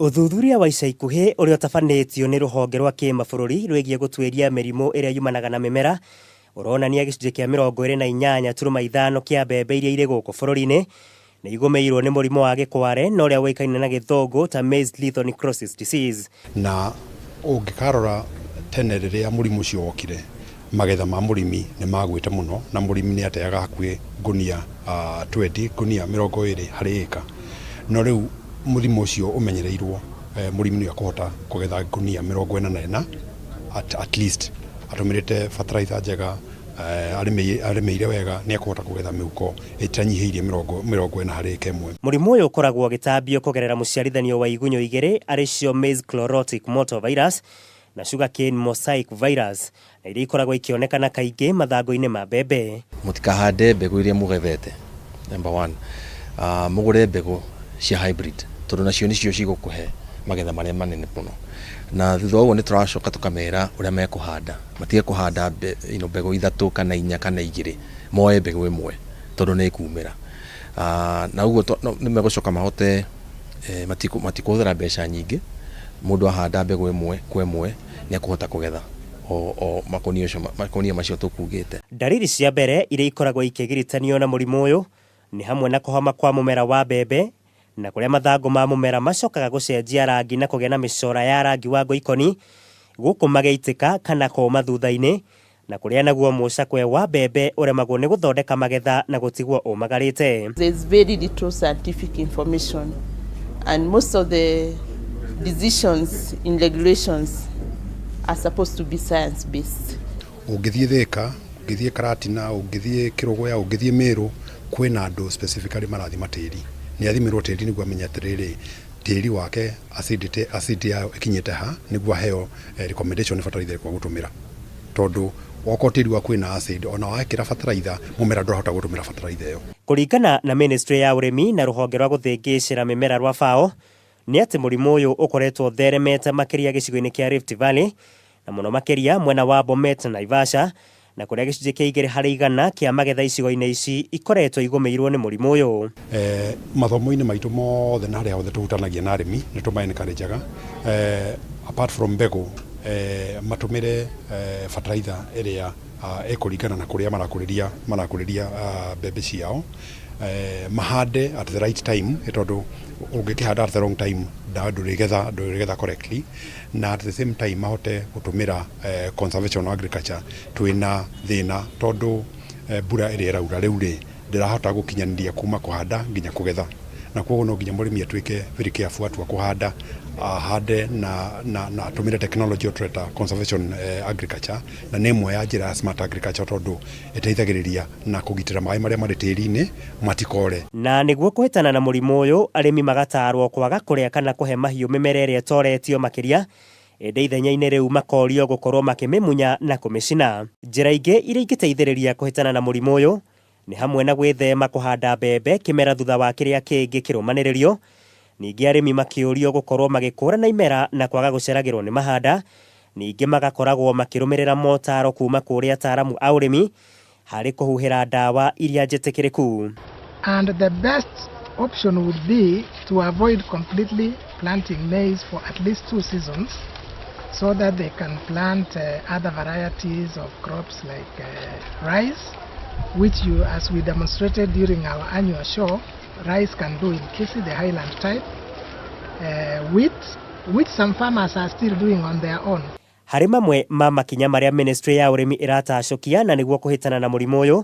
Uthuthuria wa ica ikuhi uria utafanitio ni ruhonge rwa kimabũrũri rwegie gũtuĩria mĩrimũ ĩrĩa yumanaga na mĩmera uronania gĩcunjĩ kĩa 28.5 kĩa mbembe iria irĩ gũkũ bũrũri-inĩ nĩ igũmĩirwo nĩ mũrimũ wa Gikware na ũrĩa ũĩkaine na gĩthũngũ ta maize lethal necrosis disease. Na ũngĩkarora tene rĩrĩa mũrimũ ũcio wokire, magetha ma mũrimi nĩ magwĩte mũno na mũrimi nĩ ateaga hakuhĩ ngunia 20 ngunia 20 harĩ ĩka. No rĩu mũrimũ ũcio ũmenyereirwo, mũrimi nĩ akũhota kũgetha ngunia 44 at least atũmĩrĩte fertilizer njega, arĩmĩire wega nĩ akũhota kũgetha mĩhuko ĩtanyihĩirie 40 harĩ ĩka ĩmwe. Mũrimũ ũyũ ũkoragwo ũgĩtambio kũgerera mũciarithanio wa igunyu igĩrĩ arĩ cio maize chlorotic motor virus na sugarcane mosaic virus, na iria ikoragwo ikĩonekana kaingĩ mathangũ-inĩ ma mbembe. Mũtikahande mbegũ iria mũgethete. Number 1, mũgũre mbegũ cia hybrid tondũ nacio nĩcio cigũkũhe magetha marĩa manene mũno. Na thutha ũguo nĩ tũracoka tũkamera ũrĩa mekũhanda. Matige kũhanda mbegũ 3 kana 4 kana 2, moe mbegũ ĩmwe tondũ nĩ ĩkumĩra. Na ũguo nĩ megũcoka mahote matikũhũthĩra mbeca nyingĩ. Mũndũ ahanda mbegũ ĩmwe kwa ĩmwe nĩ akũhota kũgetha o makonia macio tũkugĩte. Ndariri cia mbere iria ikoragwo ikĩgiritanio na mũrimũ ũyũ nĩ hamwe na kũhoma kwa mũmera wa mbembe, na kũrĩa mathangũ ma mũmera macokaga gũcenjia rangi na kũgĩa na mĩcora ya rangi wa ngoikoni, gũkũ magĩitĩka kana kũũma thutha-inĩ, na kũrĩa naguo mũcakwe wa mbembe ũremagwo nĩ gũthondeka magetha na gũtigwo ũmagarĩte. There's very little scientific information and most of the decisions in regulations are supposed to be science based. Ũngĩthiĩ Thĩka, ũngĩthiĩ Karatina, ũngĩthiĩ Kĩrũgũya, ũngĩthiĩ Mĩrũ, kwĩna andũ specifically marathima tĩri. Nĩ athimirwo tĩri nĩguo amenya atĩrĩrĩ tĩri wake acid yao ĩkinyĩte ha nĩguo aheo recommendation fertilizer ĩrĩkũ gũtũmĩra. Tondũ wako tĩri waku wĩna acid, ona wekĩra fertilizer mũmera ndũrahota gũtũmĩra fertilizer ĩyo. Kũringana na Ministry ya Urimi na rũhonge rwa gũthingĩcĩra mĩmera rwa FAO, nĩ atĩ mũrimũ ũyũ ũkoretwo theremete makĩria gĩcigo-inĩ kĩa Rift Valley na mũno makĩria mwena wa Bomet na Naivasha, na kũrĩa gĩcunjĩ kĩa 2/100 kĩa magetha icigo-inĩ ici ikoretwo igũmĩirwo nĩ mũrimũ ũyũ. Mathomo-inĩ maitũ mothe na harĩa hothe tũhutanagia na arĩmi nĩ tũmaencourageaga apart from mbegũ matũmĩre fertilizer ĩrĩa ĩkũringana na kũrĩa marakũrĩria mbembe ciao, mahande at the right time, tondũ ũngĩkĩhanda at the wrong time ndũrĩgetha correctly, na at the same time mahote gũtũmĩra conservation agriculture twĩna thĩna, tondũ mbura ĩrĩa ĩraura rĩu ndĩrahota gũkinyanĩria kuma kũhanda nginya kũgetha, na kwoguo no nginya mũrĩmi atuĩke very careful atua kũhanda, hande na atũmĩre technology tweta conservation agriculture, na nĩ ĩmwe ya njĩra ya smart agriculture tondũ ĩteithagĩrĩria na kũgitĩra maĩ marĩa marĩ tĩri-inĩ matikore. Na nĩguo kũhĩtana na mũrimũ ũyũ, arĩmi magatarwo kwaga kũrĩa kana kũhe mahiũ mĩmera ĩrĩa ĩtoretio makĩria, ĩndĩ ithenya-inĩ rĩu makorio gũkorwo makĩmĩmunya na kũmĩcina. Njĩra ingĩ iria ingĩteithĩrĩria kũhĩtana na mũrimũ ũyũ nĩ hamwe na gwĩthema kũhanda mbembe kĩmera thutha wa kĩrĩa kĩngĩ kĩrũmanĩrĩrio. Ningĩ arĩmi makĩũrio gũkorwo magĩkũrana imera na kwaga gũceragĩrwo nĩ mahanda. Ningĩ magakoragwo makĩrũmĩrĩra motaro kuma kũrĩ ataaramu a ũrĩmi harĩ kũhuhĩra ndawa iria njĩtĩkĩrĩku. And the best option would be to avoid completely planting maize for at least 2 seasons, so that they can plant other varieties of crops like rice, which as we demonstrated during our annual show, rice can do in Kisi, the highland type, which some farmers are still doing on their own. Harĩ mamwe ma makinya marĩa Ministry ya Ũrĩmi ĩratacokia na nĩguo kũhĩtana na mũrimũ ũyũ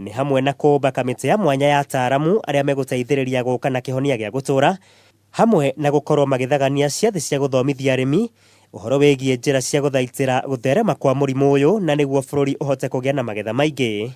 nĩ hamwe na kũmba kamĩtĩ ya mwanya ya ataaramu arĩa megũteithĩrĩria gũka na kĩhonia gĩa gũtũra, hamwe na gũkorwo magĩthagania ciathĩ cia gũthomithia arĩmi ũhoro wĩgiĩ njĩra cia gũthaitĩra gũtherema kwa mũrimũ ũyũ na nĩguo bũrũri ũhote kũgĩa na magetha maingĩ.